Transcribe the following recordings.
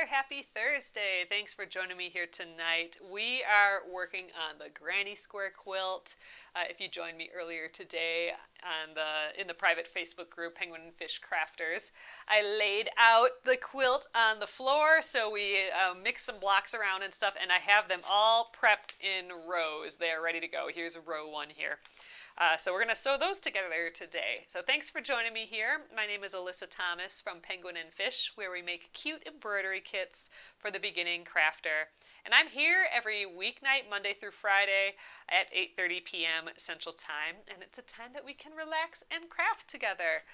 there, happy Thursday. Thanks for joining me here tonight. We are working on the Granny Square Quilt. If you joined me earlier today in the private Facebook group, Penguin and Fish Crafters, I laid out the quilt on the floor, so we mixed some blocks around and stuff, and I have them all prepped in rows. They are ready to go. Here's row one here. So we're going to sew those together today. So thanks for joining me here. My name is Alyssa Thomas from Penguin and Fish, where we make cute embroidery kits for the beginning crafter. And I'm here every weeknight, Monday through Friday at 8:30 p.m. Central Time. And it's a time that we can relax and craft together.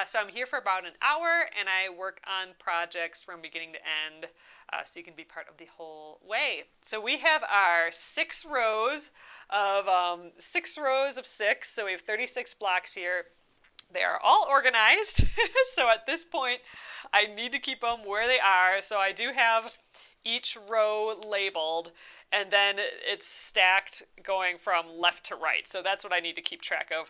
So I'm here for about an hour, and I work on projects from beginning to end, so you can be part of the whole way. So we have our 6 rows of 6. So we have 36 blocks here. They are all organized. So at this point, I need to keep them where they are. So I do have each row labeled, and then it's stacked going from left to right. So that's what I need to keep track of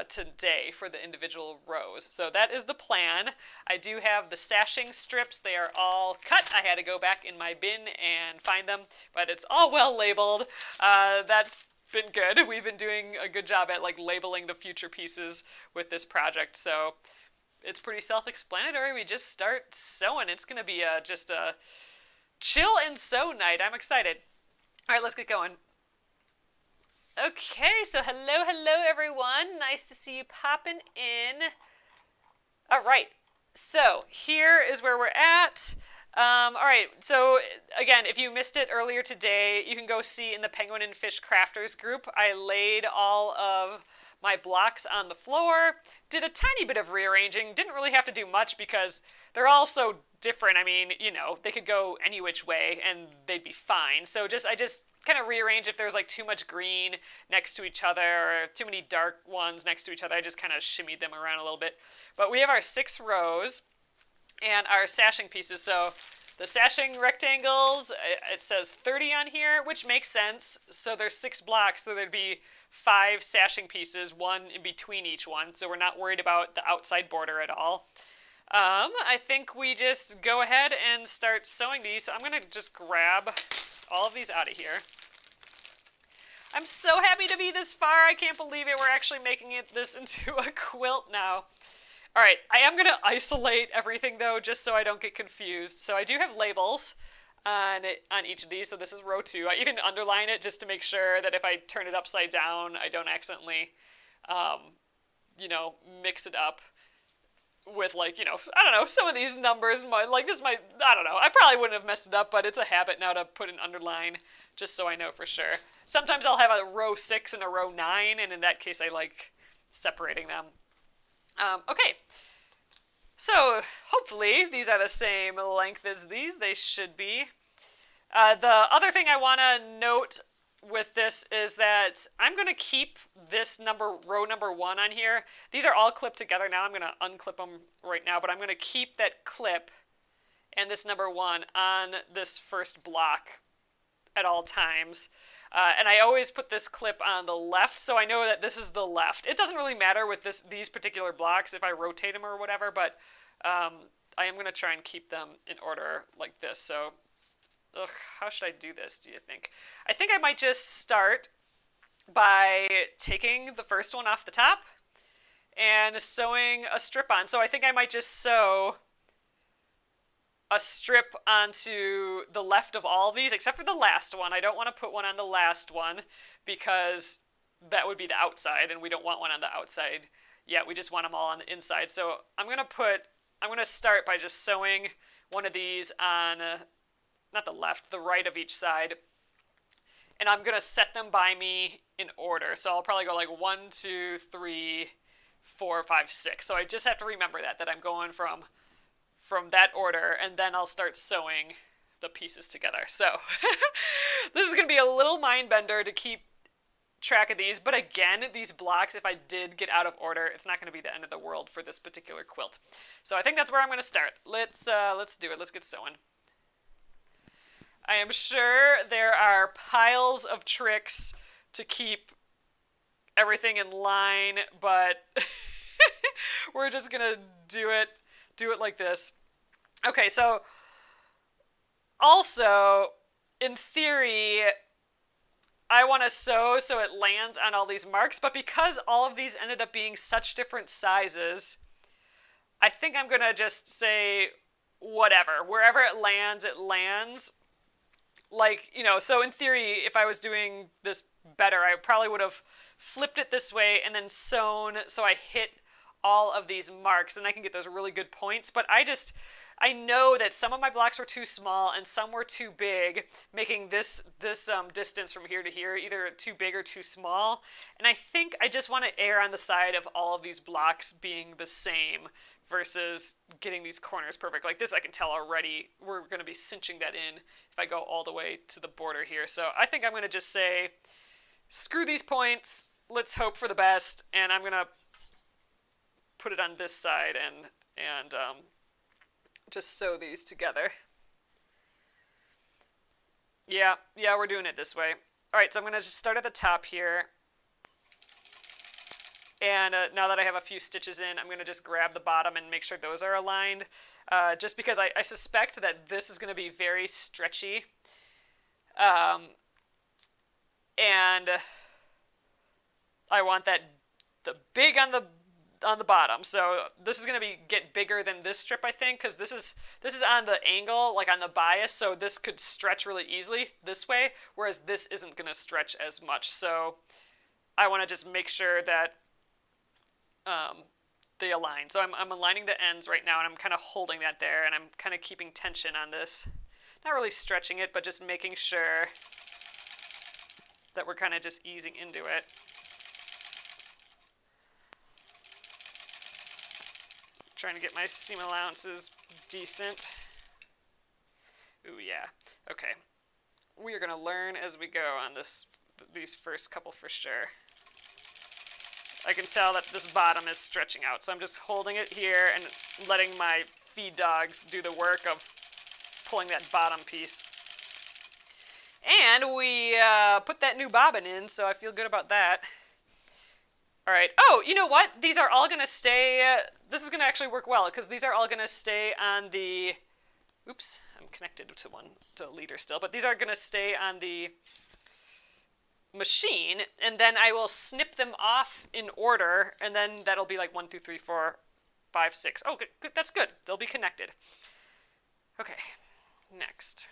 today for the individual rows. So that is the plan. I do have the sashing strips. They are all cut. I had to go back in my bin and find them, but it's all well labeled. That's been good. We've been doing a good job at labeling the future pieces with this project. So it's pretty self-explanatory. We just start sewing. It's going to be just a chill and sew night. I'm excited. All right, let's get going. Okay, so hello everyone. Nice to see you popping in. All right, so here is where we're at. All right, so again, if you missed it earlier today, you can go see in the Penguin and Fish Crafters group. I laid all of my blocks on the floor, did a tiny bit of rearranging, didn't really have to do much because they're all so different. I mean, they could go any which way and they'd be fine. So I just kind of rearrange if there's too much green next to each other or too many dark ones next to each other. I just kind of shimmied them around a little bit. But we have our 6 rows and our sashing pieces. So the sashing rectangles, it says 30 on here, which makes sense. So there's 6 blocks, so there'd be 5 sashing pieces, 1 in between each one. So we're not worried about the outside border at all. I think we just go ahead and start sewing these. So I'm going to just grab all of these out of here. I'm so happy to be this far. I can't believe it. We're actually making this into a quilt now. All right, I am going to isolate everything, though, just so I don't get confused. So I do have labels on each of these. So this is row 2. I even underline it just to make sure that if I turn it upside down, I don't accidentally, mix it up with, I don't know, some of these numbers. I don't know. I probably wouldn't have messed it up, but it's a habit now to put an underline just so I know for sure. Sometimes I'll have a row 6 and a row 9, and in that case, I like separating them. Okay, so hopefully these are the same length as these. They should be. The other thing I want to note with this is that I'm going to keep this row number 1 on here. These are all clipped together now. I'm going to unclip them right now, but I'm going to keep that clip and this number 1 on this first block at all times. And I always put this clip on the left, so I know that this is the left. It doesn't really matter with these particular blocks if I rotate them or whatever, but I am going to try and keep them in order like this. So, how should I do this, do you think? I think I might just start by taking the first one off the top and sewing a strip on. So I think I might just sew a strip onto the left of all of these, except for the last one. I don't want to put one on the last one because that would be the outside, and we don't want one on the outside yet. We just want them all on the inside. So I'm going to start by just sewing one of these on, not the left, the right of each side. And I'm going to set them by me in order. So I'll probably go 1, 2, 3, 4, 5, 6. So I just have to remember that I'm going from that order, and then I'll start sewing the pieces together. So this is going to be a little mind bender to keep track of these, but again, these blocks, if I did get out of order, it's not going to be the end of the world for this particular quilt. So I think that's where I'm going to start. Let's do it. Let's get sewing. I am sure there are piles of tricks to keep everything in line, but we're just going to do it like this. Okay, so Also, in theory, I want to sew so it lands on all these marks, but because all of these ended up being such different sizes, I think I'm going to just say whatever. Wherever it lands, it lands. Like, you know, so in theory, if I was doing this better, I probably would have flipped it this way and then sewn so I hit all of these marks and I can get those really good points. But I know that some of my blocks were too small and some were too big, making this distance from here to here either too big or too small. And I think I just want to err on the side of all of these blocks being the same versus getting these corners perfect. Like this, I can tell already we're going to be cinching that in if I go all the way to the border here. So I think I'm going to just say, screw these points, let's hope for the best, and I'm going to put it on this side and just sew these together. Yeah, we're doing it this way. All right, so I'm going to just start at the top here. And now that I have a few stitches in, I'm going to just grab the bottom and make sure those are aligned. Just because I suspect that this is going to be very stretchy. And I want the big on the bottom. So this is going to get bigger than this strip, I think, because this is on the angle, like on the bias, so this could stretch really easily this way, whereas this isn't going to stretch as much. So I want to just make sure that they align. So I'm aligning the ends right now, and I'm kind of holding that there, and I'm kind of keeping tension on this. Not really stretching it, but just making sure that we're kind of just easing into it. Trying to get my seam allowances decent. Ooh, yeah. Okay. We are going to learn as we go on these first couple for sure. I can tell that this bottom is stretching out, so I'm just holding it here and letting my feed dogs do the work of pulling that bottom piece. And we put that new bobbin in, so I feel good about that. All right. Oh, you know what? These are all going to stay. This is going to actually work well because these are all going to stay on the. Oops, I'm connected to a leader still, but these are going to stay on the machine, and then I will snip them off in order, and then that'll be like 1, 2, 3, 4, 5, 6. Oh, good. That's good. They'll be connected. Okay. Next.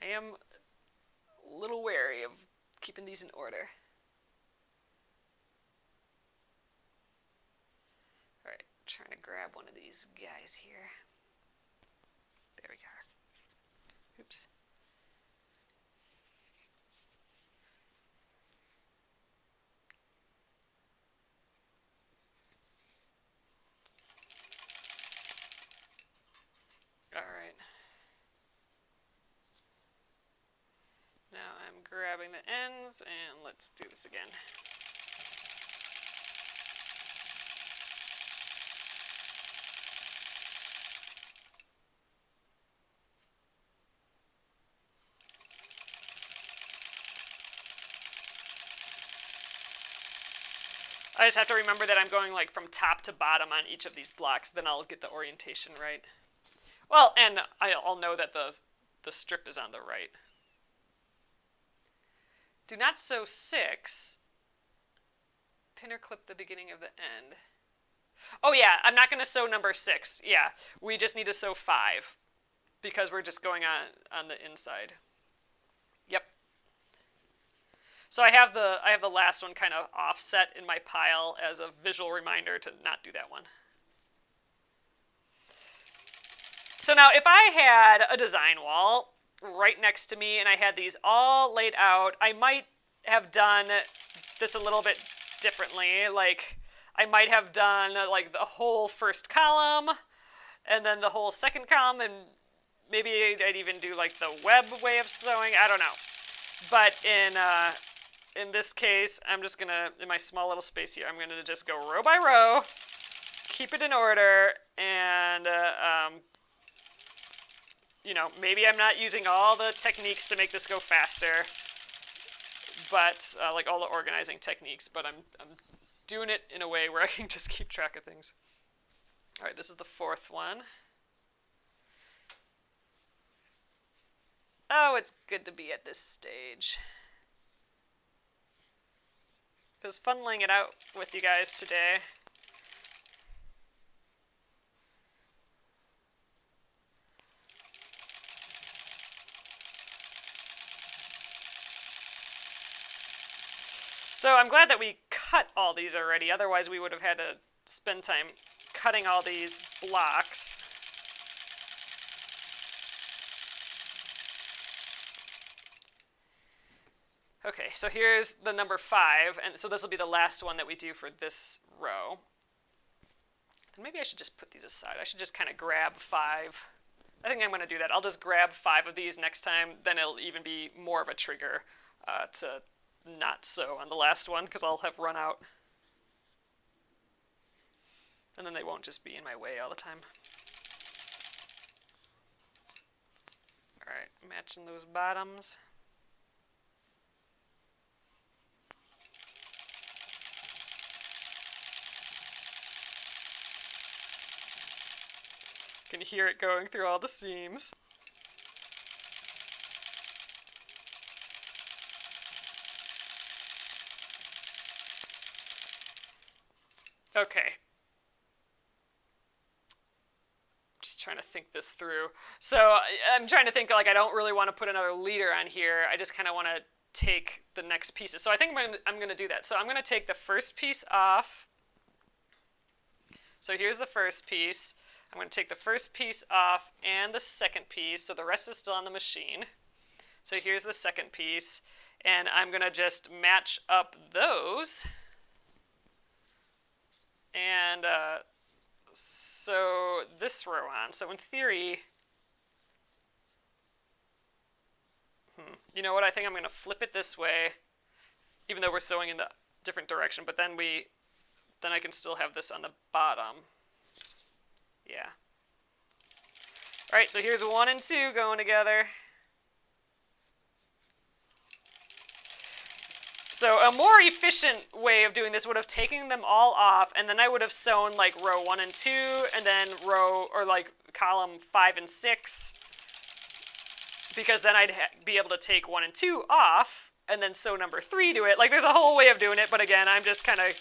I am a little wary of keeping these in order. Trying to grab one of these guys here. There we go. Oops. All right. Now I'm grabbing the ends and let's do this again. I just have to remember that I'm going like from top to bottom on each of these blocks, then I'll get the orientation right. Well, and I'll know that the strip is on the right. Do not sew 6. Pin or clip the beginning of the end. Oh yeah, I'm not going to sew number 6. Yeah, we just need to sew 5 because we're just going on the inside. Yep. So I have the last one kind of offset in my pile as a visual reminder to not do that one. So now if I had a design wall right next to me and I had these all laid out, I might have done this a little bit differently. Like I might have done like the whole first column and then the whole second column, and maybe I'd even do like the web way of sewing. I don't know. But in this case, I'm just going to, in my small little space here, I'm going to just go row by row, keep it in order, and, you know, maybe I'm not using all the techniques to make this go faster, but, like all the organizing techniques, but I'm doing it in a way where I can just keep track of things. All right, this is the 4th one. Oh, it's good to be at this stage. It was fun laying it out with you guys today. So I'm glad that we cut all these already, otherwise we would have had to spend time cutting all these blocks. Okay, so here's the number 5, and so this will be the last one that we do for this row. And maybe I should just put these aside. I should just kind of grab 5. I think I'm going to do that. I'll just grab 5 of these next time, then it'll even be more of a trigger to not sew on the last one, because I'll have run out. And then they won't just be in my way all the time. Alright, matching those bottoms. You can hear it going through all the seams. Okay. Just trying to think this through. So I'm trying to think, like, I don't really want to put another leader on here. I just kind of want to take the next pieces. So I think I'm going to do that. So I'm going to take the first piece off. So here's the first piece. I'm going to take the first piece off and the second piece, so the rest is still on the machine. So here's the second piece, and I'm going to just match up those. And sew this row on. So in theory, you know what, I think I'm going to flip it this way, even though we're sewing in the different direction, but then I can still have this on the bottom. Yeah. All right, so here's 1 and 2 going together. So a more efficient way of doing this would have taken them all off, and then I would have sewn like row 1 and 2, and then column 5 and 6, because then I'd be able to take 1 and 2 off, and then sew number 3 to it. Like, there's a whole way of doing it, but again, I'm just kind of,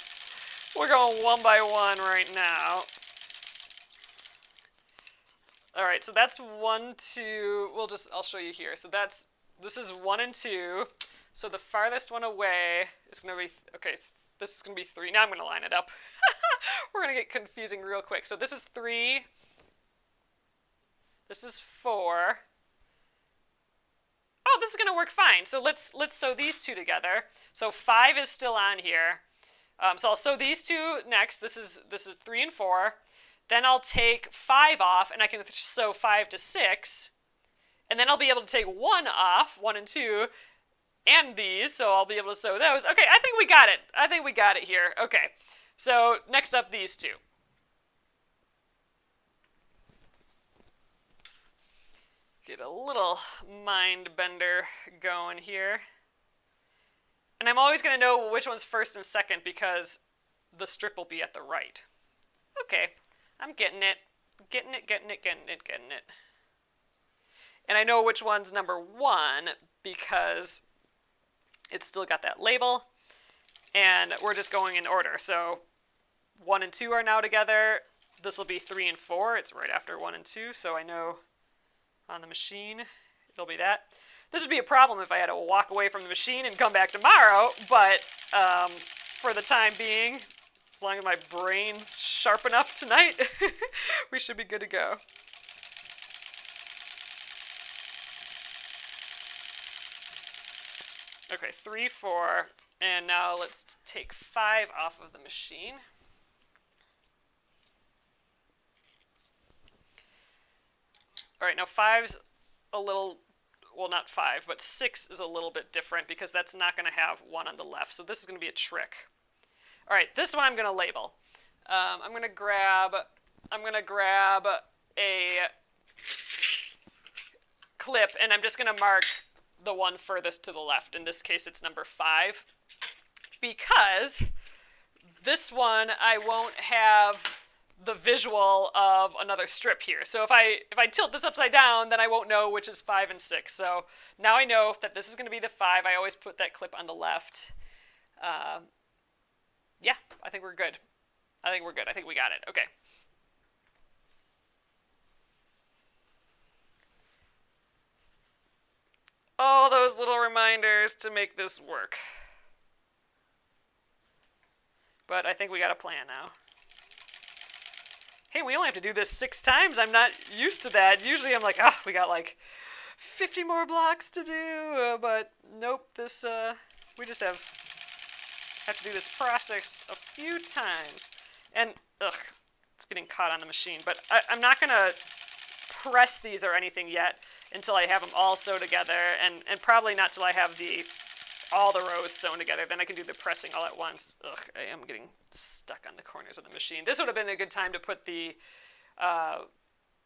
we're going one by one right now. All right, so that's 1, 2. I'll show you here. So this is 1 and 2. So the farthest one away is going to be, okay, this is going to be 3. Now I'm going to line it up. We're going to get confusing real quick. So this is 3. This is 4. Oh, this is going to work fine. So let's sew these 2 together. So 5 is still on here. So I'll sew these 2 next. This is 3 and 4. Then I'll take 5 off, and I can sew 5 to 6. And then I'll be able to take 1 off, 1 and 2, and these, so I'll be able to sew those. Okay, I think we got it. I think we got it here. Okay, so next up, these 2. Get a little mind bender going here. And I'm always going to know which one's first and second because the strip will be at the right. Okay, I'm getting it. Getting it. And I know which one's number 1 because it's still got that label, and we're just going in order. So 1 and 2 are now together. This will be 3 and 4. It's right after 1 and 2, so I know on the machine it'll be that. This would be a problem if I had to walk away from the machine and come back tomorrow, but for the time being, as long as my brain's sharp enough tonight, we should be good to go. Okay, 3, 4, and now let's take 5 off of the machine. All right, now 5's a little, well, not 5, but 6 is a little bit different because that's not going to have 1 on the left, so this is going to be a trick. All right, this one I'm going to label. I'm going to grab a clip, and I'm just going to mark the one furthest to the left. In this case, it's number 5, because this one I won't have the visual of another strip here. So if I tilt this upside down, then I won't know which is 5 and 6. So now I know that this is going to be the 5. I always put that clip on the left. Yeah, I think we're good. I think we're good. I think we got it. Okay. All those little reminders to make this work. But I think we got a plan now. Hey, we only have to do this 6 times. I'm not used to that. Usually I'm like, oh, we got like 50 more blocks to do. But nope, this, we just have to do this process a few times. And, ugh, it's getting caught on the machine. But I'm not going to press these or anything yet until I have them all sewed together, and probably not till I have all the rows sewn together. Then I can do the pressing all at once. Ugh, I am getting stuck on the corners of the machine. This would have been a good time to put the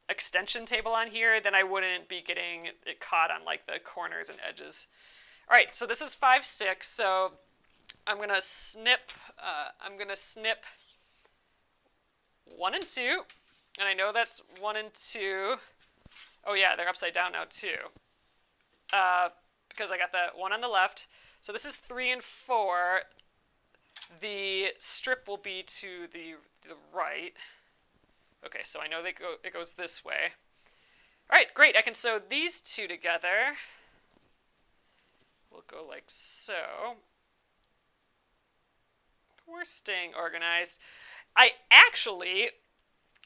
extension table on here. Then I wouldn't be getting it caught on like the corners and edges. All right, so this is 5, 6. So I'm gonna snip. 1 and 2, and I know that's 1 and 2. Oh yeah, they're upside down now too. Because I got the 1 on the left. So this is 3 and 4. The strip will be to the right. Okay, so I know it goes this way. All right, great. I can sew these 2 together. We'll go like so. We're staying organized. I actually,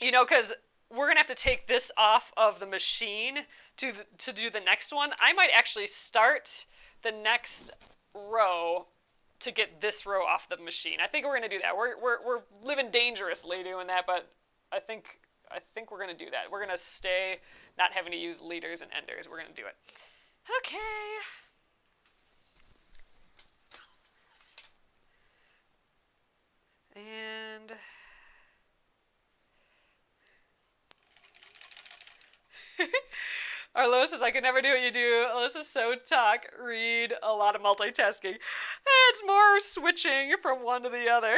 because we're going to have to take this off of the machine to do the next one. I might actually start the next row to get this row off the machine. I think we're going to do that. We're living dangerously doing that, but I think we're going to do that. We're going to stay not having to use leaders and enders. We're going to do it. Okay. And Arlo says, I could never do what you do. Alyssa's so talk, read, a lot of multitasking. It's more switching from one to the other.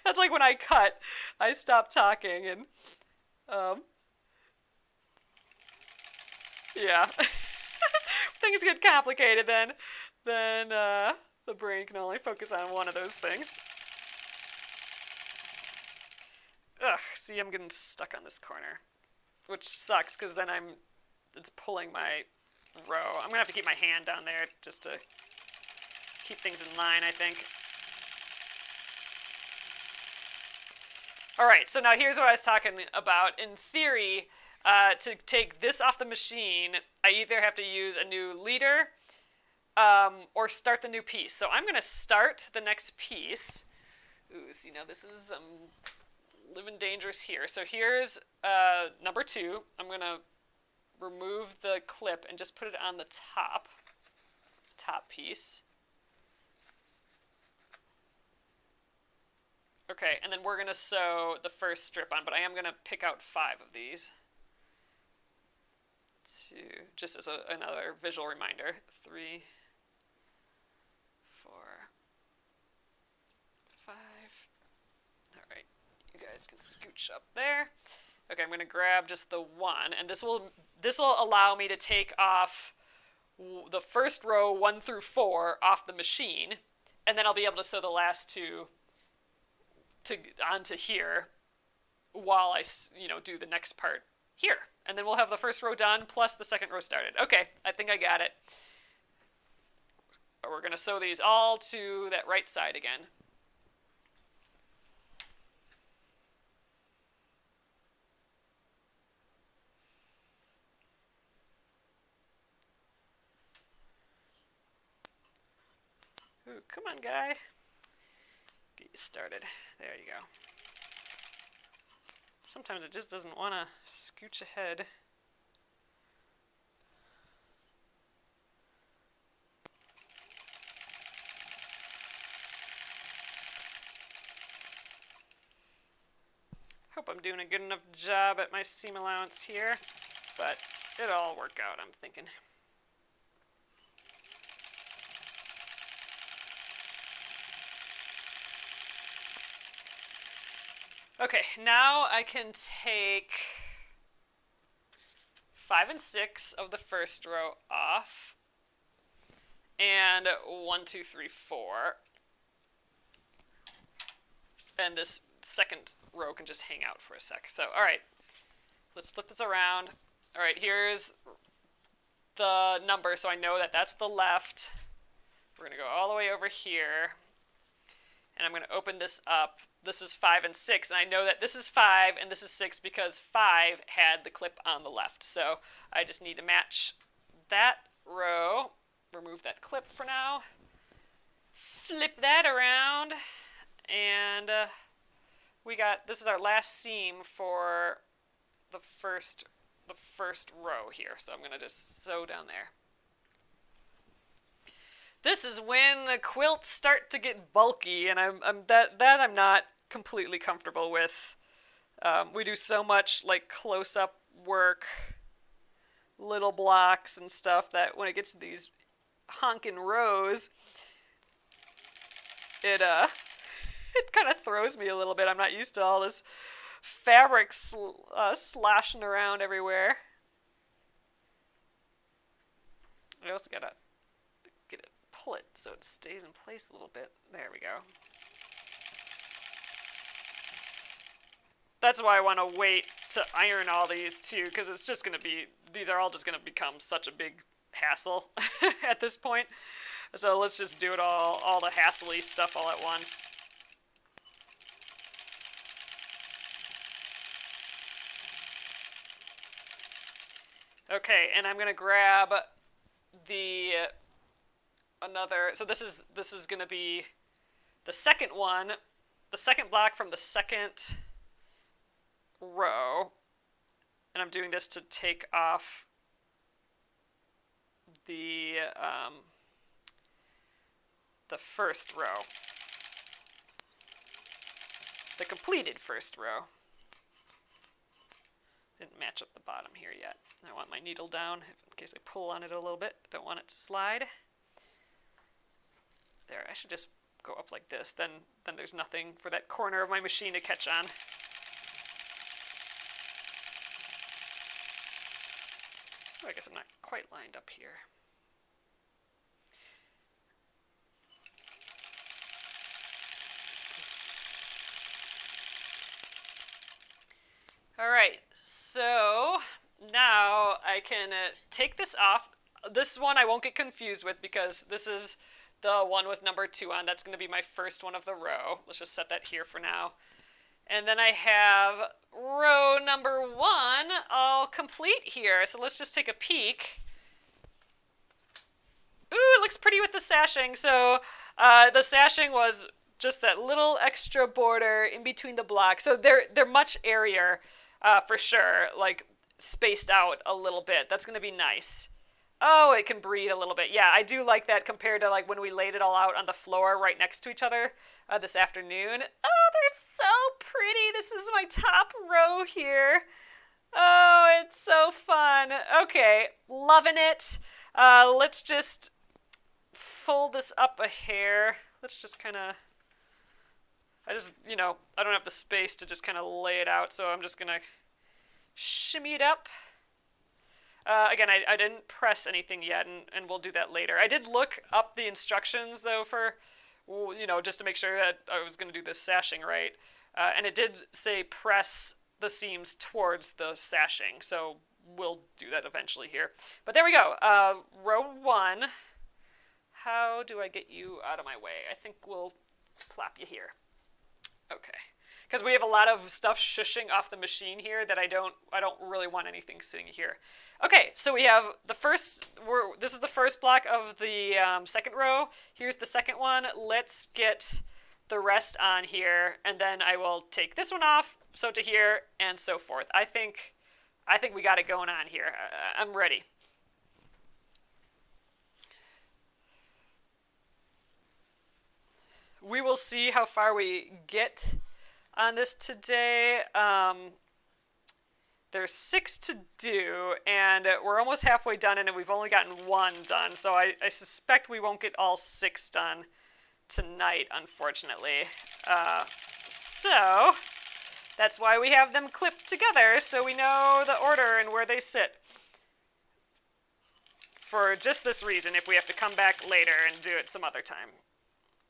That's like when I cut. I stop talking and, yeah. Things get complicated then the brain can only focus on one of those things. Ugh, see, I'm getting stuck on this corner, which sucks because then it's pulling my row. I'm gonna have to keep my hand down there just to keep things in line, I think. All right, so now here's what I was talking about. In theory, to take this off the machine, I either have to use a new leader or start the new piece. So I'm gonna start the next piece. Ooh, see, now this is living dangerous here. So here's number 2. I'm gonna remove the clip and just put it on the top piece. Okay, and then we're gonna sew the first strip on, but I am gonna pick out 5 of these just as another visual reminder. 3, 4, 5. All right, you guys can scooch up there. Okay, I'm gonna grab just the 1, and this will allow me to take off the first row 1 through 4 off the machine, and then I'll be able to sew the last 2 onto here while I do the next part here, and then we'll have the first row done plus the second row started. Okay, I think I got it. We're gonna sew these all to that right side again. Ooh, come on, guy. Get you started. There you go. Sometimes it just doesn't want to scooch ahead. Hope I'm doing a good enough job at my seam allowance here, but it'll all work out, I'm thinking. Okay, now I can take 5 and 6 of the first row off, and 1, 2, 3, 4, and this second row can just hang out for a sec. So, all right, let's flip this around. All right, here's the number, so I know that that's the left. We're going to go all the way over here, and I'm going to open this up. This is 5 and 6, and I know that this is 5 and this is 6 because 5 had the clip on the left. So I just need to match that row, remove that clip for now, flip that around, and this is our last seam for the first row here. So I'm going to just sew down there. This is when the quilts start to get bulky, and I'm not completely comfortable with. We do so much like close-up work, little blocks and stuff, that when it gets to these honkin' rows, it kind of throws me a little bit. I'm not used to all this fabric sloshing around everywhere. I also gotta pull it so it stays in place a little bit. There we go. That's why I want to wait to iron all these too, because it's just going to be, these are all just going to become such a big hassle at this point. So let's just do it all the hassly stuff all at once. Okay, and I'm going to grab so this is going to be the second one, the second block from the second row, and I'm doing this to take off the first row, the completed first row. Didn't match up the bottom here yet. I want my needle down in case I pull on it a little bit. Don't want it to slide. There, I should just go up like this. Then there's nothing for that corner of my machine to catch on. Oh, I guess I'm not quite lined up here. All right, so now I can take this off. This one I won't get confused with because this is the one with number 2 on. That's going to be my first one of the row. Let's just set that here for now. And then I have row number 1 all complete here. So let's just take a peek. Ooh, it looks pretty with the sashing. So the sashing was just that little extra border in between the blocks. So they're much airier for sure, like spaced out a little bit. That's going to be nice. Oh, it can breathe a little bit. Yeah, I do like that compared to like when we laid it all out on the floor right next to each other this afternoon. Oh, they're so pretty. This is my top row here. Oh, it's so fun. Okay, loving it. Let's just fold this up a hair. Let's just kind of, I don't have the space to just kind of lay it out, so I'm just going to shimmy it up. Again, I didn't press anything yet, and we'll do that later. I did look up the instructions, though, for, just to make sure that I was going to do this sashing right. And it did say press the seams towards the sashing, so we'll do that eventually here. But there we go. Row 1. How do I get you out of my way? I think we'll plop you here. Okay. Because we have a lot of stuff shushing off the machine here that I don't really want anything sitting here. Okay, so we have this is the first block of the second row. Here's the second one. Let's get the rest on here, and then I will take this one off, sew to here, and so forth. I think we got it going on here. I'm ready. We will see how far we get on this today. There's 6 to do, and we're almost halfway done, and we've only gotten 1 done, so I suspect we won't get all 6 done tonight, unfortunately. So That's why we have them clipped together, so we know the order and where they sit. For just this reason, if we have to come back later and do it some other time.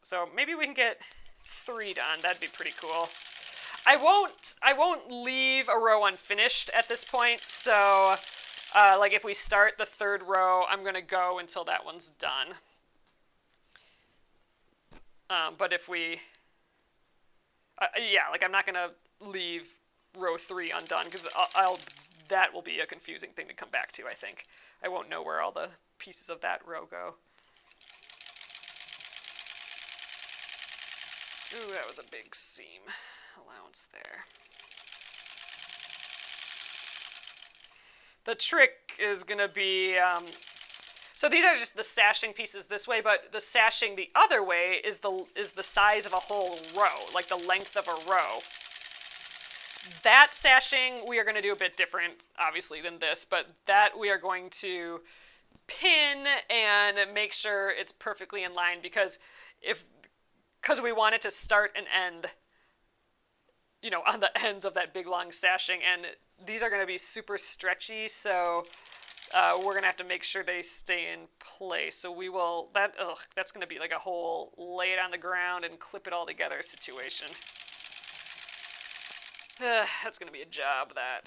So maybe we can get 3 done. That'd be pretty cool. I won't leave a row unfinished at this point, so like if we start the 3rd row, I'm going to go until that one's done. But if we... yeah, like I'm not going to leave row 3 undone, because that will be a confusing thing to come back to, I think. I won't know where all the pieces of that row go. Ooh, that was a big seam allowance there. The trick is going to be, so these are just the sashing pieces this way, but the sashing the other way is the size of a whole row, like the length of a row. That sashing we are going to do a bit different, obviously, than this, but that we are going to pin and make sure it's perfectly in line, because we want it to start and end, you know, on the ends of that big long sashing, and these are going to be super stretchy, so we're going to have to make sure they stay in place. So we will, that's going to be like a whole lay it on the ground and clip it all together situation. That's going to be a job, that.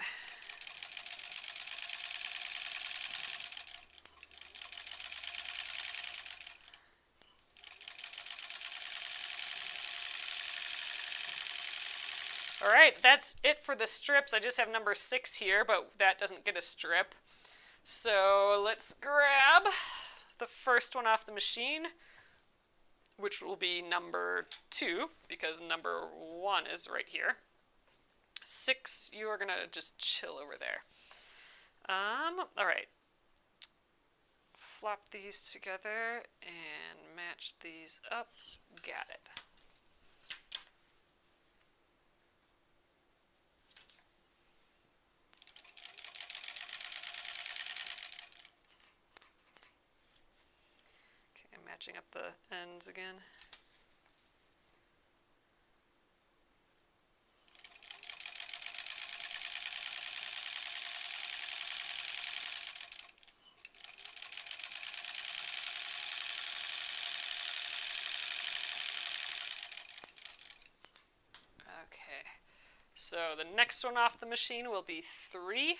All right, that's it for the strips. I just have number 6 here, but that doesn't get a strip. So let's grab the first one off the machine, which will be number 2, because number 1 is right here. 6, you are going to just chill over there. All right. Flop these together and match these up. Got it. Okay, I'm matching up the ends again. So the next one off the machine will be 3,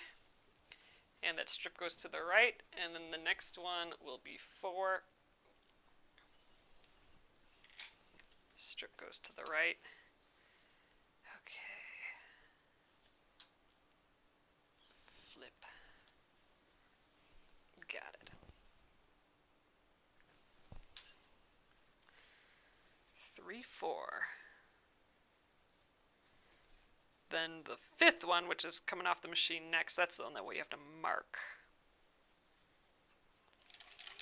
and that strip goes to the right, and then the next one will be 4. Strip goes to the right. Okay. Flip. Got it. 3, 4. Then the 5th one, which is coming off the machine next, that's the one that we have to mark,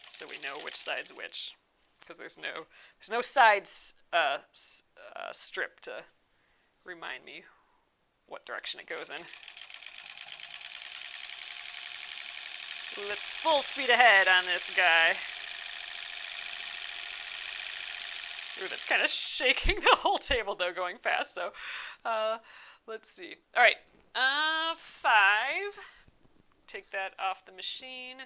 so we know which side's which, because there's no sides strip to remind me what direction it goes in. Let's full speed ahead on this guy. Ooh, that's kind of shaking the whole table though, going fast, so let's see. All right, 5. Take that off the machine.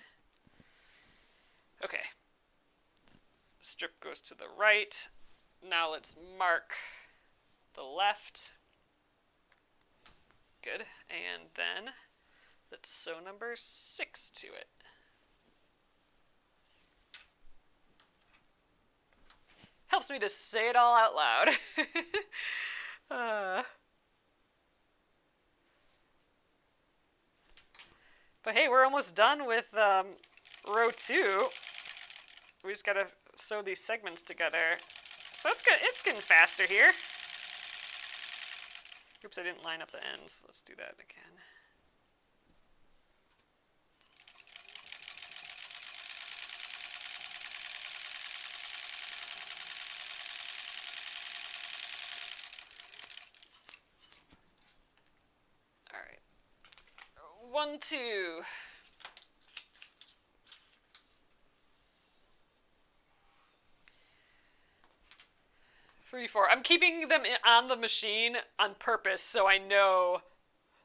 Okay. Strip goes to the right. Now let's mark the left. Good. And then let's sew number 6 to it. Helps me to say it all out loud. But hey, we're almost done with row 2. We just gotta sew these segments together. So it's good. It's getting faster here. Oops, I didn't line up the ends. Let's do that again. All right. 1, 2. 3, 4. I'm keeping them on the machine on purpose so I know,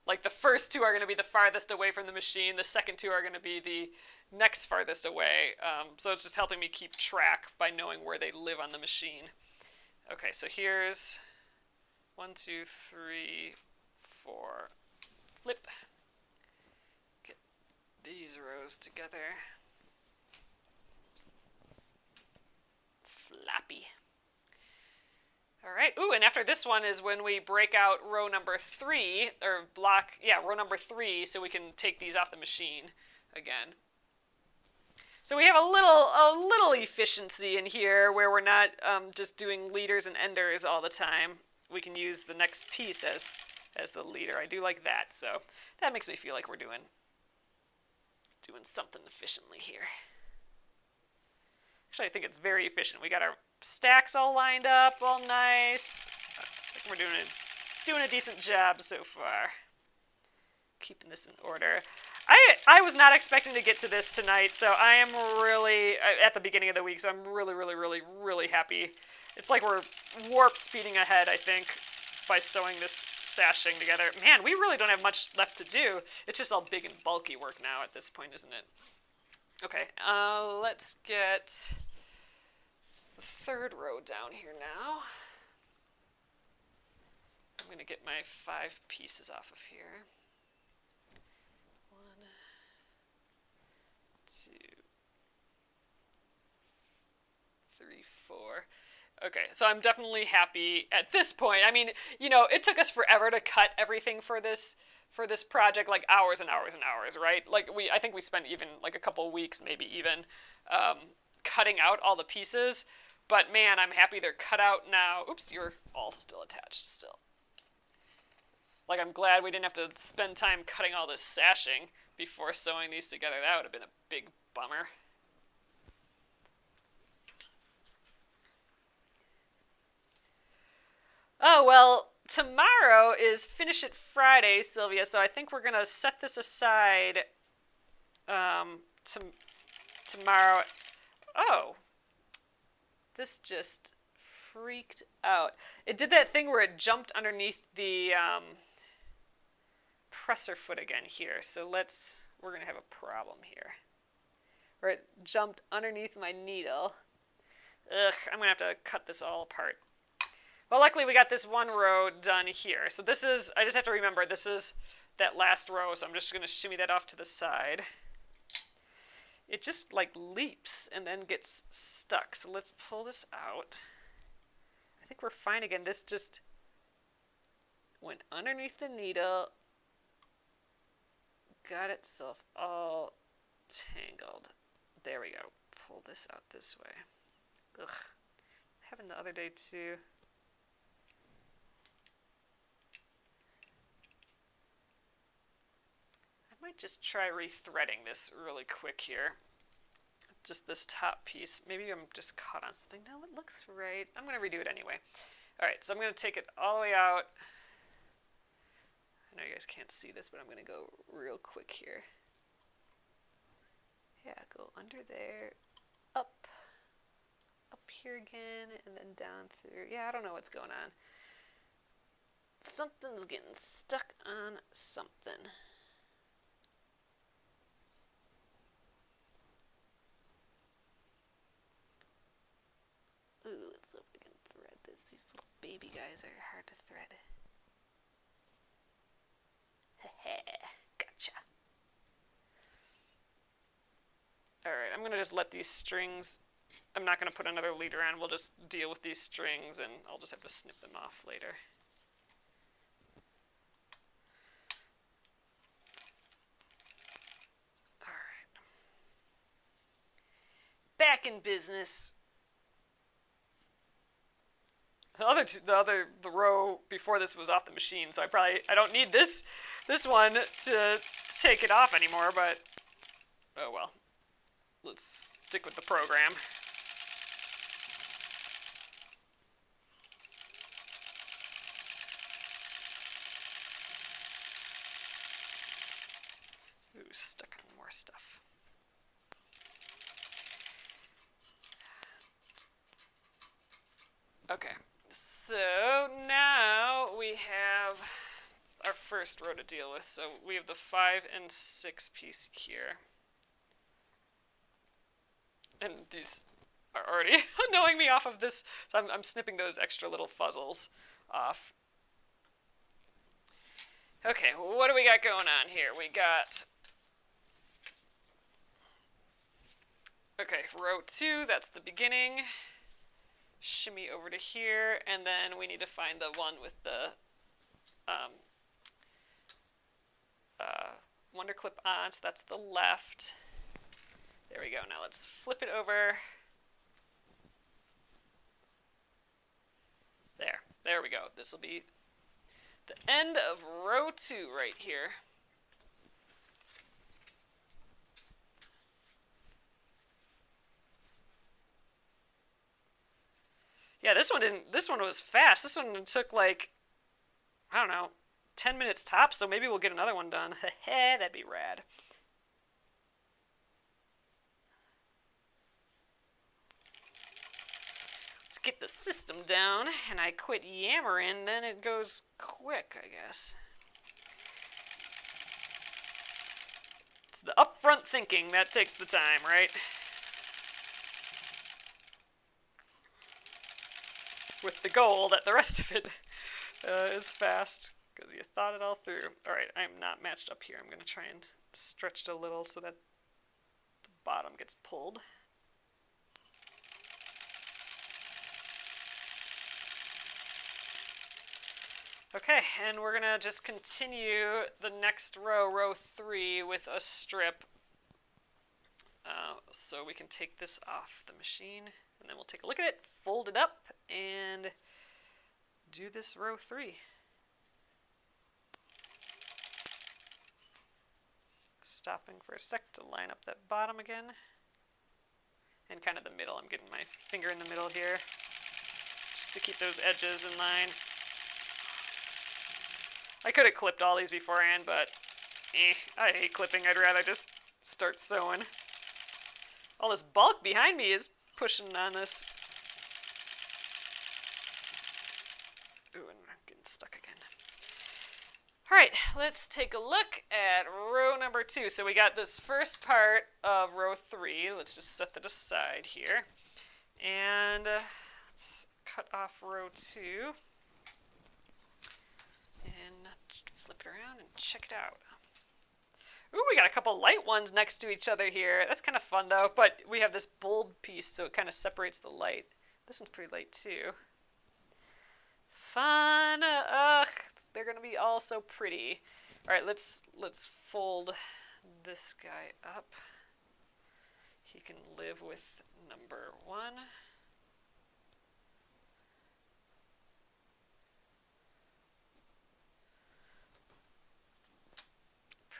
like, the first 2 are going to be the farthest away from the machine. The second 2 are going to be the next farthest away. So it's just helping me keep track by knowing where they live on the machine. Okay, so here's 1, 2, 3, 4. Flip. Get these rows together. Flappy. All right. Ooh, and after this one is when we break out row number 3, or block, yeah, row number 3, so we can take these off the machine again. So we have a little efficiency in here where we're not just doing leaders and enders all the time. We can use the next piece as the leader. I do like that. So that makes me feel like we're doing something efficiently here. Actually, I think it's very efficient. We got our stacks all lined up, all nice. I think we're doing a decent job so far. Keeping this in order. I was not expecting to get to this tonight, so I am really, at the beginning of the week, so I'm really happy. It's like we're warp speeding ahead, I think, by sewing this sashing together. Man, we really don't have much left to do. It's just all big and bulky work now at this point, isn't it? Okay, let's get the 3rd row down here now. I'm going to get my 5 pieces off of here. 1, 2, 3, 4. Okay, so I'm definitely happy at this point. I mean, you know, it took us forever to cut everything for this project, like hours and hours and hours, right? Like I think we spent even like a couple weeks, maybe even, cutting out all the pieces. But man, I'm happy they're cut out now. Oops, you're all still attached still. Like, I'm glad we didn't have to spend time cutting all this sashing before sewing these together. That would have been a big bummer. Oh, well, tomorrow is Finish It Friday, Sylvia, so I think we're going to set this aside tomorrow. Oh, this just freaked out. It did that thing where it jumped underneath the presser foot again here. So we're going to have a problem here. Where it jumped underneath my needle. Ugh, I'm going to have to cut this all apart. Well, luckily we got this one row done here. So this is, I just have to remember, this is that last row, so I'm just going to shimmy that off to the side. It just like leaps and then gets stuck. So let's pull this out. I think we're fine again. This just went underneath the needle, got itself all tangled. There we go. Pull this out this way. Ugh. Happened the other day too. I might just try rethreading this really quick here. Just this top piece. Maybe I'm just caught on something. No, it looks right. I'm going to redo it anyway. All right, so I'm going to take it all the way out. I know you guys can't see this, but I'm going to go real quick here. Yeah, go under there, up here again, and then down through. Yeah, I don't know what's going on. Something's getting stuck on something. Ooh, let's see if we can thread this. These little baby guys are hard to thread. Gotcha. Alright, I'm going to just let these strings, I'm not going to put another leader on, we'll just deal with these strings and I'll just have to snip them off later. Alright. Back in business. The row before this was off the machine, so I don't need this one to take it off anymore, but oh well. Let's stick with the program. Ooh, stuck on more stuff. Okay, So now we have our first row to deal with. So we have the 5 and 6 piece here. And these are already annoying me off of this. So I'm snipping those extra little fuzzles off. Okay, what do we got going on here? We got... Okay, row 2, that's the beginning. Shimmy over to here, and then we need to find the one with the wonder clip on, so that's the left. There we go. Now let's flip it over. There we go. This will be the end of row 2 right here. Yeah, this one was fast. This one took like, I don't know, 10 minutes tops, so maybe we'll get another one done. That'd be rad. Let's get the system down, and I quit yammering, then it goes quick, I guess. It's the upfront thinking that takes the time, right? With the goal that the rest of it is fast, because you thought it all through. Alright, I'm not matched up here. I'm going to try and stretch it a little so that the bottom gets pulled. Okay, and we're going to just continue the next row, row 3, with a strip. So we can take this off the machine, and then we'll take a look at it, fold it up, and do this row 3. Stopping for a sec to line up that bottom again. And kind of the middle. I'm getting my finger in the middle here, just to keep those edges in line. I could have clipped all these beforehand, but I hate clipping. I'd rather just start sewing. All this bulk behind me is pushing on this. Ooh, and I'm getting stuck again. Alright, let's take a look at row number 2. So we got this first part of row 3. Let's just set that aside here. And let's cut off row 2. And flip it around and check it out. Ooh, we got a couple light ones next to each other here. That's kind of fun, though. But we have this bold piece, so it kind of separates the light. This one's pretty light, too. Fun. Ugh, they're going to be all so pretty. All right, let's fold this guy up. He can live with number 1.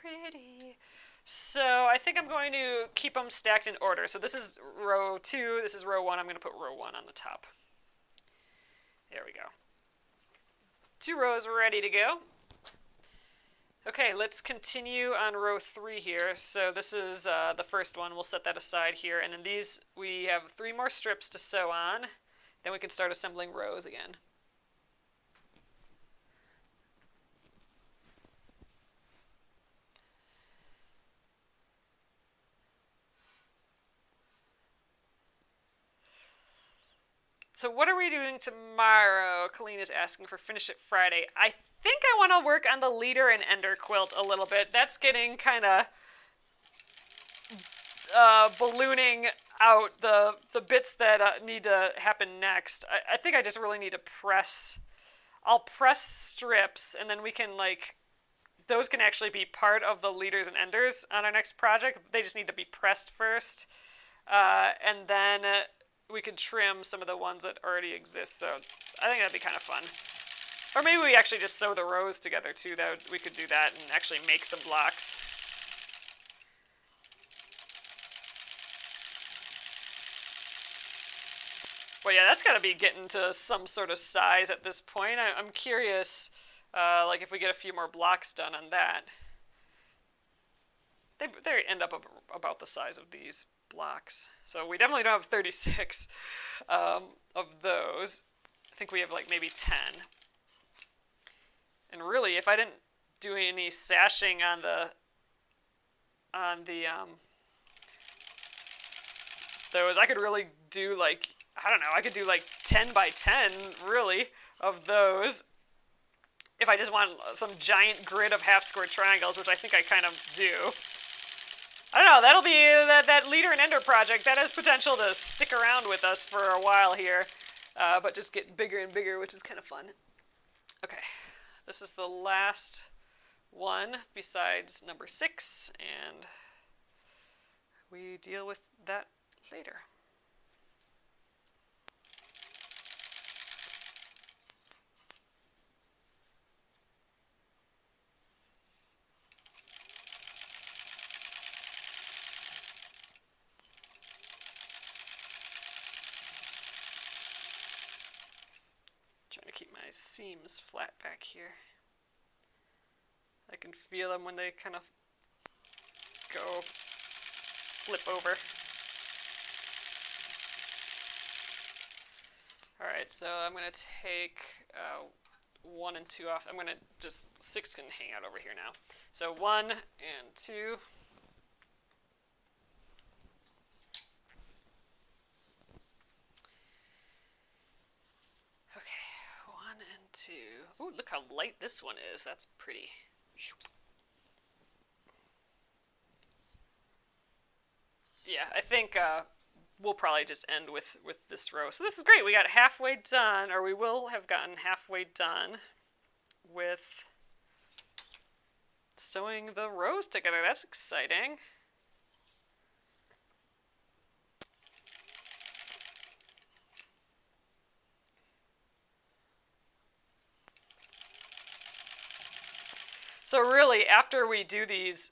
Pretty. So I think I'm going to keep them stacked in order. So this is row 2, this is row 1. I'm going to put row 1 on the top. There we go. 2 rows ready to go. Okay, let's continue on row 3 here. So this is the first one. We'll set that aside here. And then these, we have 3 more strips to sew on. Then we can start assembling rows again. So what are we doing tomorrow? Colleen is asking for Finish It Friday. I think I want to work on the leader and ender quilt a little bit. That's getting kind of ballooning out the bits that need to happen next. I think I just really need to press. I'll press strips, and then we can, like, those can actually be part of the leaders and enders on our next project. They just need to be pressed first. And then we could trim some of the ones that already exist. So I think that'd be kind of fun. Or maybe we actually just sew the rows together too. We could do that and actually make some blocks. Well, yeah, that's got to be getting to some sort of size at this point. I'm curious, like if we get a few more blocks done on that. They end up about the size of these blocks. So we definitely don't have 36 of those. I think we have like maybe 10. And really, if I didn't do any sashing on the those, I could really do like, I don't know, I could do like 10 by 10 really of those if I just want some giant grid of half square triangles, which I think I kind of do. I don't know, that'll be that leader and ender project. That has potential to stick around with us for a while here, but just get bigger and bigger, which is kind of fun. Okay, this is the last one besides number 6, and we deal with that later. Trying to keep my seams flat back here. I can feel them when they kind of go flip over. Alright, so I'm going to take 1 and 2 off. I'm going to just, 6 can hang out over here now. So 1 and 2. Okay, 1 and 2. Ooh, look how light this one is. That's pretty. Yeah, I think we'll probably just end with this row. So this is great. We got halfway done, or we will have gotten halfway done with sewing the rows together. That's exciting. So really, after we do these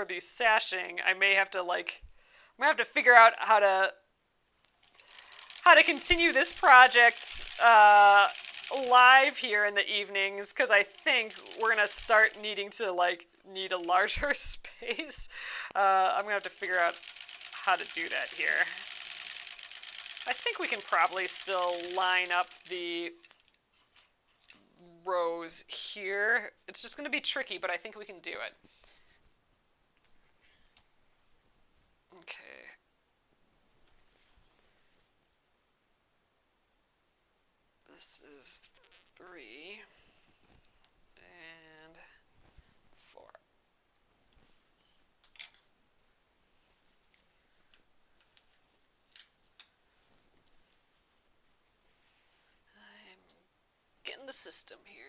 these sashing, I may have to figure out how to continue this project live here in the evenings, because I think we're gonna start needing to need a larger space. I'm gonna have to figure out how to do that here. I think we can probably still line up the rows here. It's just gonna be tricky, but I think we can do it. Okay. This is 3 and 4. I'm getting the system here.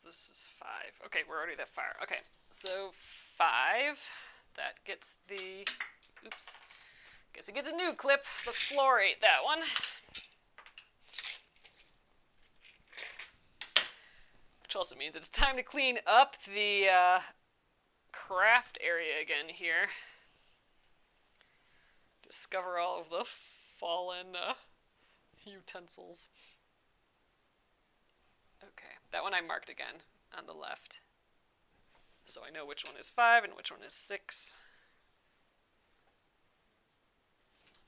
This is 5. Okay, we're already that far. Okay, so 5. That gets the, oops, guess it gets a new clip. The floor ate that one. Which also means it's time to clean up the craft area again here. Discover all of the fallen utensils. Okay, that one I marked again on the left. So I know which one is 5 and which one is 6.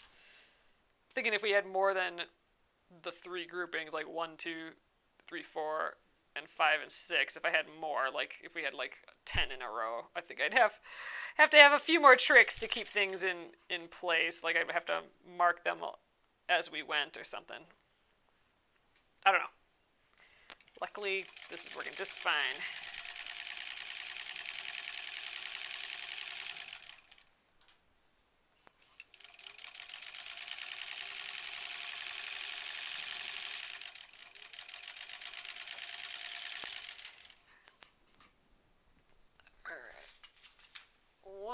I'm thinking if we had more than the 3 groupings, like 1, 2, 3, 4, and 5 and 6, if I had more, like if we had like 10 in a row, I think I'd have to have a few more tricks to keep things in place. Like I'd have to mark them as we went or something. I don't know. Luckily, this is working just fine.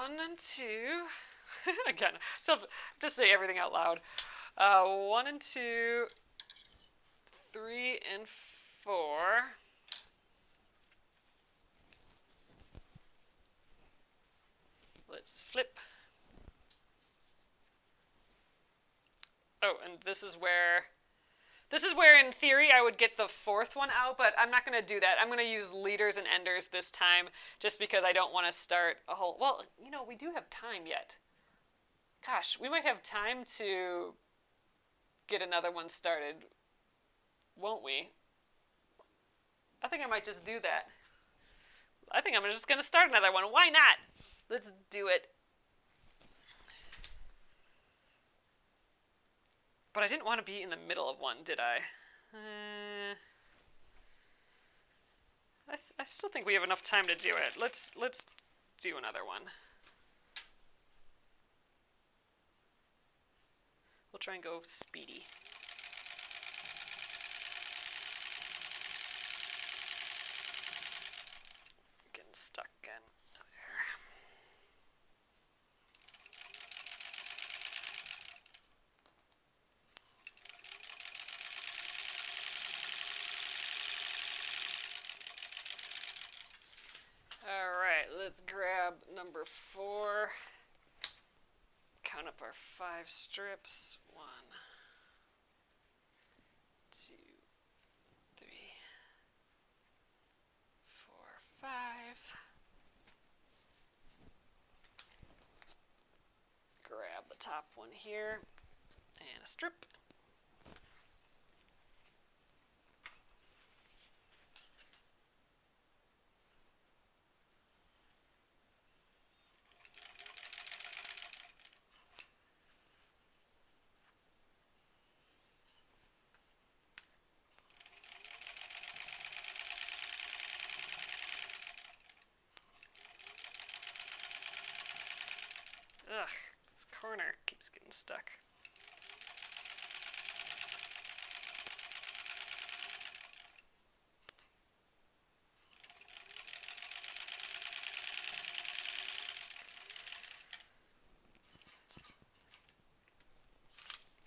1 and 2. Again, so just say everything out loud. 1 and 2, 3 and 4. Let's flip. Oh, and this is where in theory I would get the 4th one out, but I'm not going to do that. I'm going to use leaders and enders this time just because I don't want to start a whole... Well, you know, we do have time yet. Gosh, we might have time to get another one started, won't we? I think I might just do that. I think I'm just going to start another one. Why not? Let's do it. But I didn't want to be in the middle of one, did I? I still think we have enough time to do it. Let's do another one. We'll try and go speedy. Getting stuck again. Alright, let's grab number 4. Count up our 5 strips. 1, 2, 3, 4, 5. Grab the top one here and a strip. Ugh, this corner keeps getting stuck.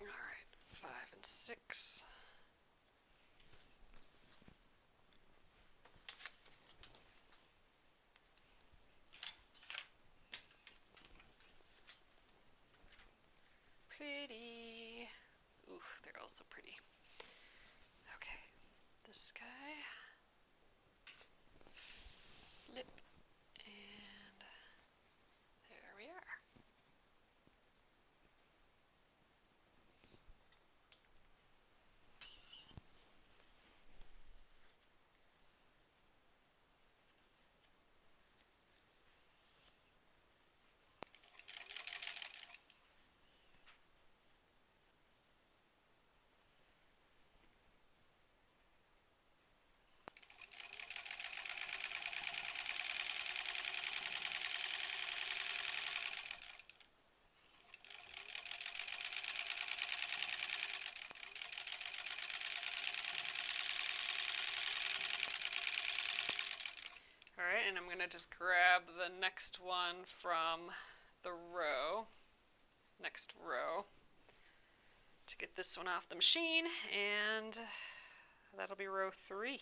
All right, 5 and 6. Pretty. Ooh, they're also pretty. Okay, this guy. Flip. And there we are. Alright, and I'm going to just grab the next one from the row, next row, to get this one off the machine, and that'll be row 3.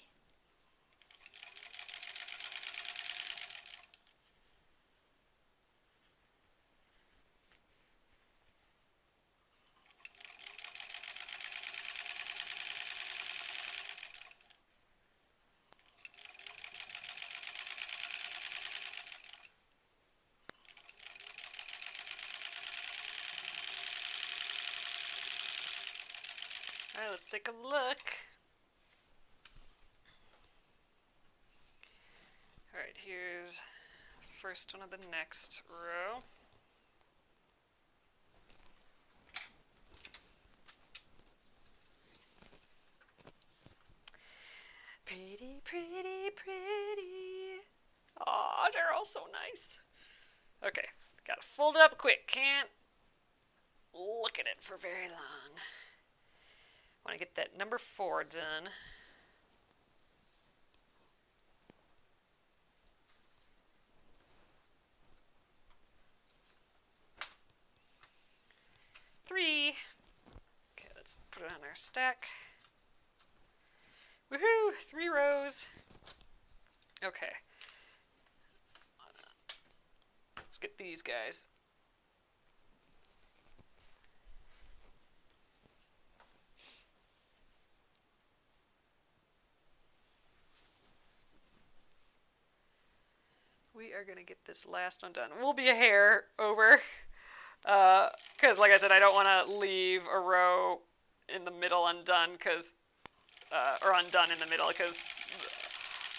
Alright, let's take a look. Alright, here's the first one of the next row. Pretty, pretty, pretty. Aw, they're all so nice. Okay, gotta fold it up quick. Can't look at it for very long. Want to get that number 4 done. our stack. Woohoo! 3 rows. Okay. Let's get these guys. We are going to get this last one done. We'll be a hair over, because like I said, I don't want to leave a row in the middle undone, or undone in the middle, because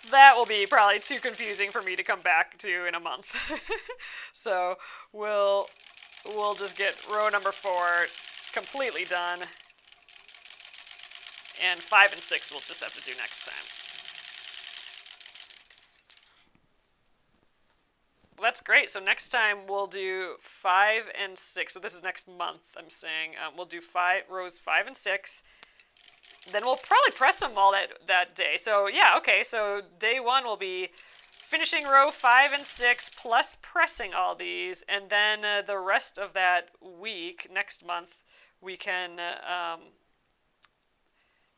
that will be probably too confusing for me to come back to in a month. So we'll just get row number 4 completely done, and 5 and 6 we'll just have to do next time. Well, that's great. So next time we'll do 5 and 6. So this is next month, I'm saying. We'll do rows 5 and 6. Then we'll probably press them all that day. So yeah, okay. So day 1 will be finishing row 5 and 6 plus pressing all these. And then the rest of that week, next month, we can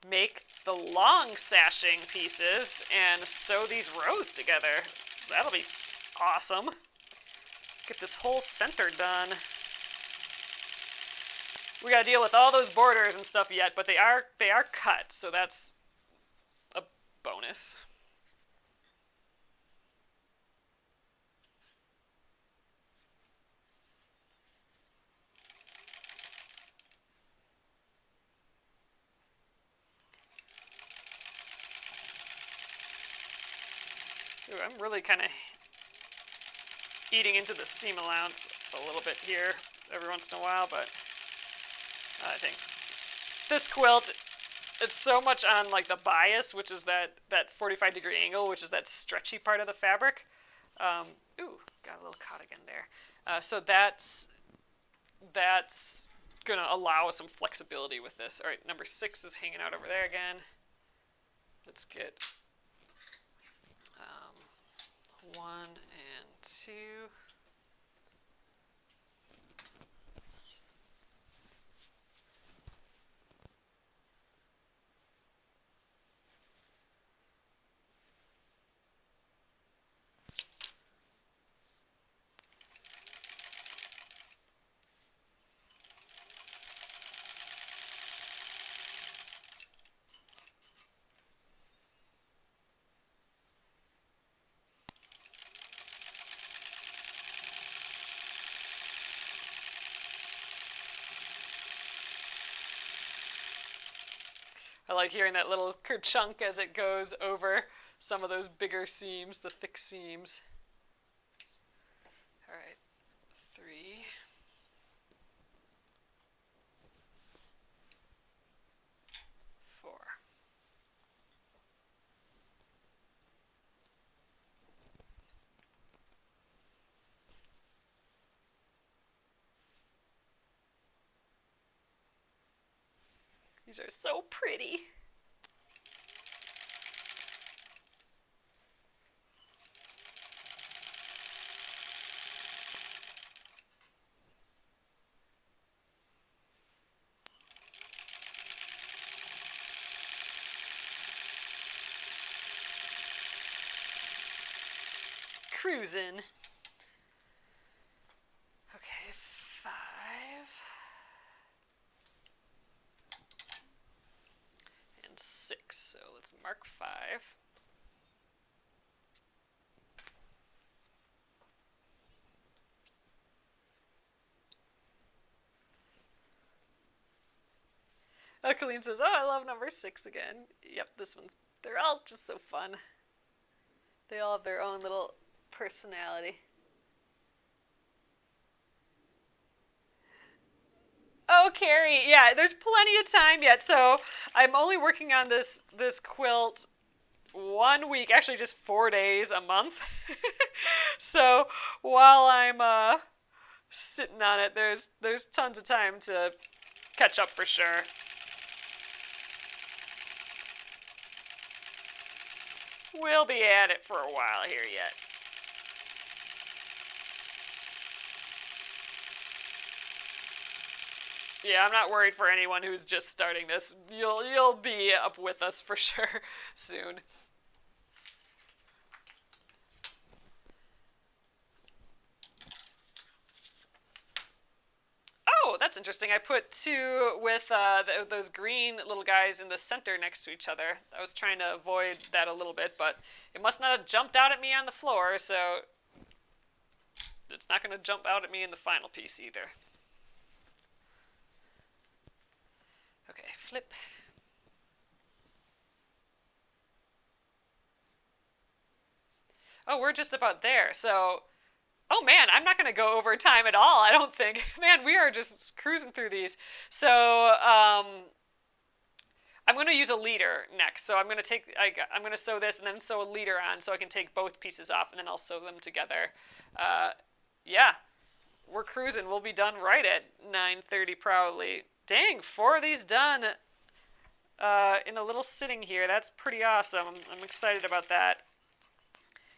make the long sashing pieces and sew these rows together. That'll be awesome. Get this whole center done. We gotta deal with all those borders and stuff yet, but they are cut, so that's a bonus. Ooh, I'm really kind of eating into the seam allowance a little bit here every once in a while, but I think this quilt, it's so much on like the bias, which is that 45-degree angle, which is that stretchy part of the fabric. Ooh, got a little caught again there. So that's gonna allow some flexibility with this. All right, number 6 is hanging out over there again. Let's get 1 and 2. I like hearing that little kerchunk as it goes over some of those bigger seams, the thick seams. All right, 3. These are so pretty. Cruising. Okay, 5. And 6, so let's mark 5. Colleen says, oh, I love number 6 again. Yep, they're all just so fun. They all have their own little personality. Oh, Carrie, yeah, there's plenty of time yet. So I'm only working on this quilt 1 week, actually just 4 days a month. So while I'm sitting on it, there's tons of time to catch up for sure. We'll be at it for a while here yet. Yeah, I'm not worried for anyone who's just starting this. You'll be up with us for sure soon. Oh, that's interesting. I put two with those green little guys in the center next to each other. I was trying to avoid that a little bit, but it must not have jumped out at me on the floor, so it's not going to jump out at me in the final piece either. Okay, flip. Oh, we're just about there. So, oh man, I'm not going to go over time at all, I don't think. Man, we are just cruising through these. So, I'm going to use a leader next. So I'm going to I'm going to sew this and then sew a leader on so I can take both pieces off and then I'll sew them together. Yeah, we're cruising. We'll be done right at 9:30 probably. Dang, 4 of these done in a little sitting here. That's pretty awesome. I'm excited about that.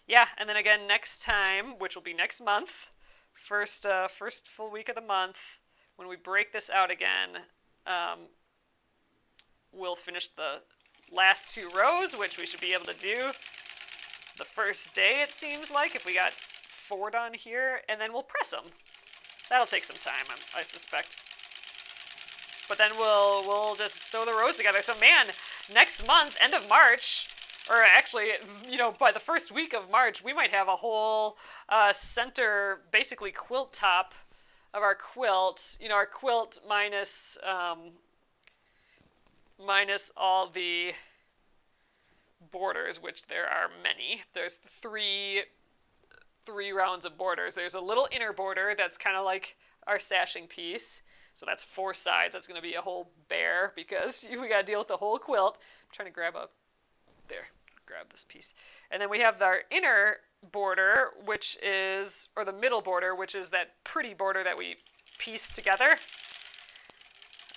Yeah, and then again next time, which will be next month, first full week of the month, when we break this out again, we'll finish the last 2 rows, which we should be able to do the first day, it seems like, if we got 4 done here, and then we'll press them. That'll take some time, I suspect. But then we'll just sew the rows together. So man, next month, end of March, or actually, by the first week of March, we might have a whole center, basically quilt top of our quilt. Our quilt minus all the borders, which there are many. There's 3 rounds of borders. There's a little inner border that's kind of like our sashing piece. So that's 4 sides. That's going to be a whole bear because we got to deal with the whole quilt. I'm trying to grab this piece. And then we have our inner border, which is, or the middle border, which is that pretty border that we pieced together.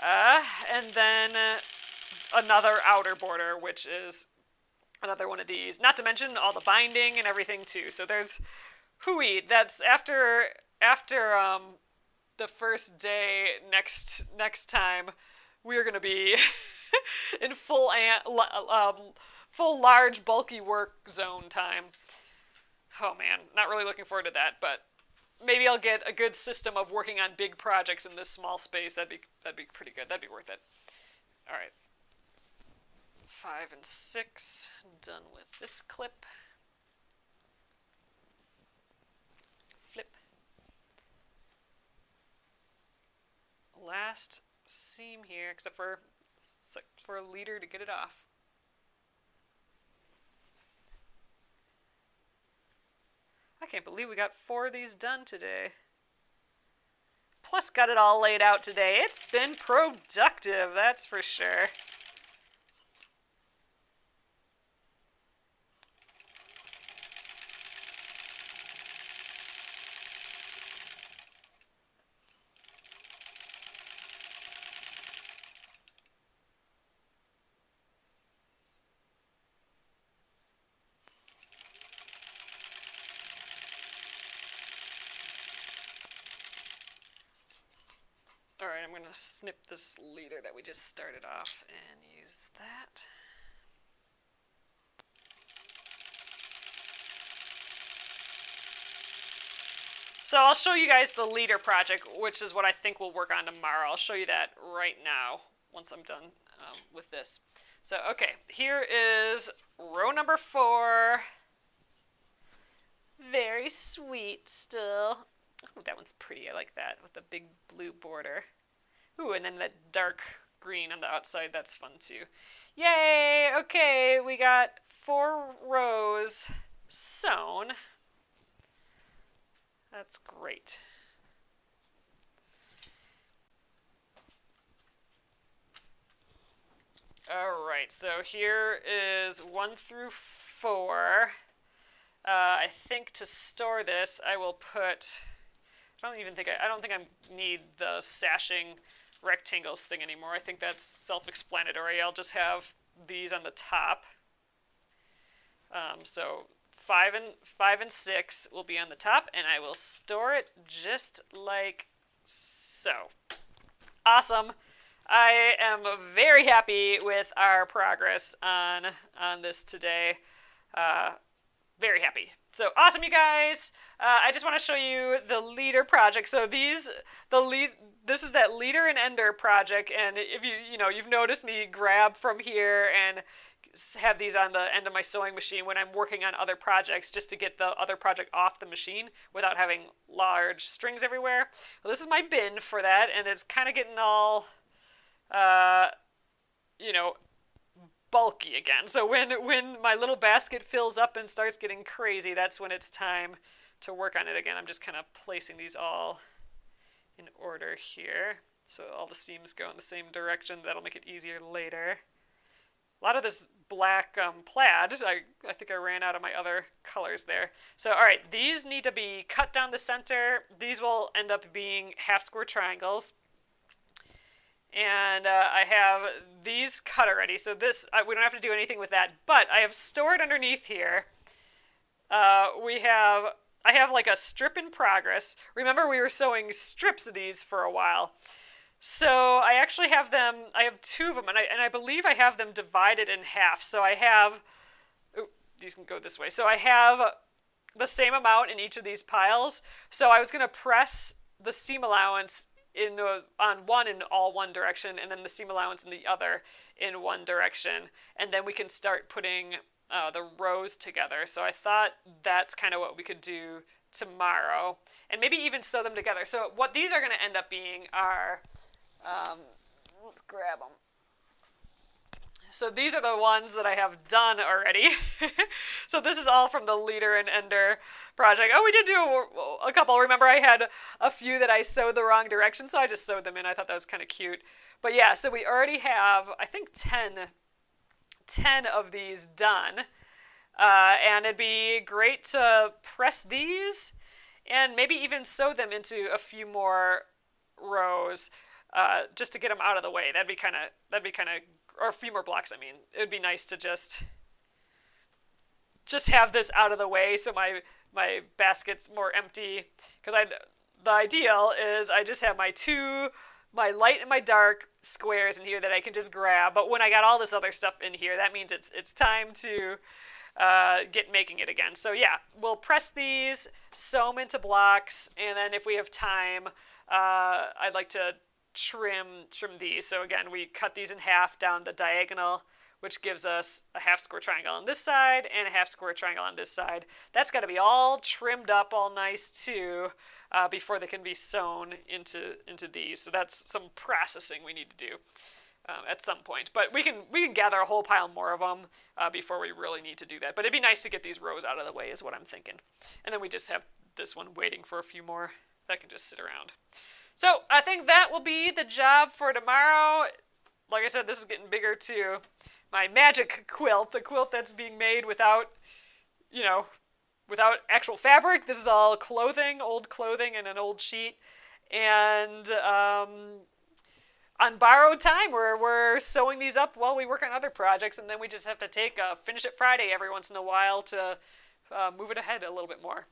And then another outer border, which is another one of these. Not to mention all the binding and everything too. So there's hooey. That's after the first day next time. We are going to be in full large bulky work zone time. Oh man, not really looking forward to that, but maybe I'll get a good system of working on big projects in this small space. That'd be pretty good. That'd be worth it. All right. 5 and 6 done with this clip. Flip. Last seam here, except for a leader to get it off. I can't believe we got 4 of these done today. Plus got it all laid out today. It's been productive, that's for sure. Alright, I'm going to snip this leader that we just started off and use that. So I'll show you guys the leader project, which is what I think we'll work on tomorrow. I'll show you that right now once I'm done with this. So, okay, here is row number 4. Very sweet still. Oh, that one's pretty. I like that with the big blue border. Ooh, and then that dark green on the outside. That's fun too. Yay! Okay, we got 4 rows sewn. That's great. All right, so here is 1 through 4. I think to store this, I will put. I don't think I need the sashing rectangles thing anymore. I think that's self-explanatory. I'll just have these on the top. So 5 and 6 will be on the top, and I will store it just like so. Awesome. I am very happy with our progress on this today. Very happy. So awesome, you guys! I just want to show you the leader project. So this is that leader and ender project, and if you've noticed me grab from here and have these on the end of my sewing machine when I'm working on other projects, just to get the other project off the machine without having large strings everywhere. Well, this is my bin for that, and it's kind of getting all, you know, bulky again. So when my little basket fills up and starts getting crazy, that's when it's time to work on it again. I'm just kind of placing these all in order here, so all the seams go in the same direction. That'll make it easier later. A lot of this black plaid, I think I ran out of my other colors there. So all right, these need to be cut down the center. These will end up being half square triangles. And I have these cut already, so this, we don't have to do anything with that, but I have stored underneath here, I have like a strip in progress. Remember, we were sewing strips of these for a while. So I actually have them, I have two of them, and I believe I have them divided in half. So I have, these can go this way. So I have the same amount in each of these piles. So I was going to press the seam allowance on one in all one direction, and then the seam allowance in the other in one direction, and then we can start putting the rows together. So I thought that's kind of what we could do tomorrow, and maybe even sew them together. So what these are going to end up being are, let's grab them. So these are the ones that I have done already. So this is all from the leader and ender project. Oh, we did do a couple. Remember, I had a few that I sewed the wrong direction, so I just sewed them in. I thought that was kind of cute. But yeah, so we already have, I think, 10 of these done. And it'd be great to press these and maybe even sew them into a few more rows, just to get them out of the way. That'd be kind of, or a few more blocks, I mean. It would be nice to just have this out of the way so my basket's more empty. Because the ideal is I just have my light and my dark squares in here that I can just grab. But when I got all this other stuff in here, that means it's time to get making it again. So yeah, we'll press these, sew them into blocks, and then if we have time, I'd like to trim these. So again, we cut these in half down the diagonal, which gives us a half square triangle on this side and a half square triangle on this side. That's got to be all trimmed up all nice too, before they can be sewn into these. So that's some processing we need to do at some point. But we can gather a whole pile more of them before we really need to do that. But it'd be nice to get these rows out of the way is what I'm thinking. And then we just have this one waiting for a few more that can just sit around. So I think that will be the job for tomorrow. Like I said, this is getting bigger too. My magic quilt, the quilt that's being made without actual fabric. This is all clothing, old clothing and an old sheet. And on borrowed time, we're sewing these up while we work on other projects, and then we just have to take a Finish It Friday every once in a while to move it ahead a little bit more.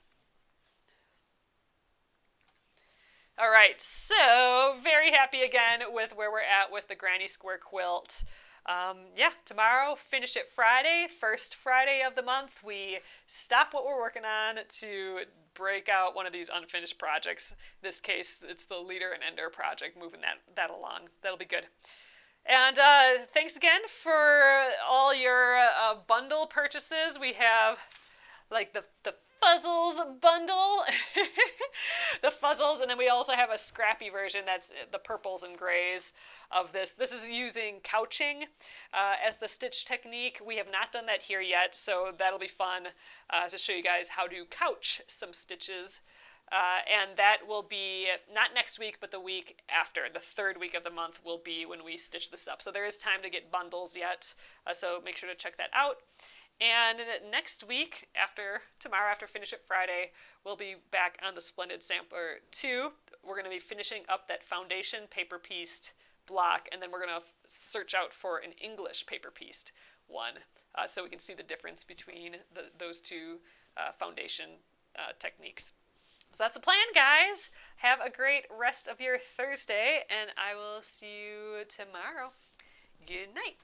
All right, so very happy again with where we're at with the Granny Square Quilt. Yeah, tomorrow, Finish It Friday, first Friday of the month. We stop what we're working on to break out one of these unfinished projects. In this case, it's the Leader and Ender project, moving that along. That'll be good. And thanks again for all your bundle purchases. We have like the Fuzzles bundle, the Fuzzles, and then we also have a scrappy version that's the purples and grays of this. This is using couching as the stitch technique. We have not done that here yet, so that'll be fun to show you guys how to couch some stitches. And that will be not next week, but the week after. The third week of the month will be when we stitch this up. So there is time to get bundles yet, so make sure to check that out. And next week, tomorrow, after Finish It Friday, we'll be back on the Splendid Sampler 2. We're going to be finishing up that foundation paper-pieced block, and then we're going to search out for an English paper-pieced one, so we can see the difference between those two foundation techniques. So that's the plan, guys. Have a great rest of your Thursday, and I will see you tomorrow. Good night.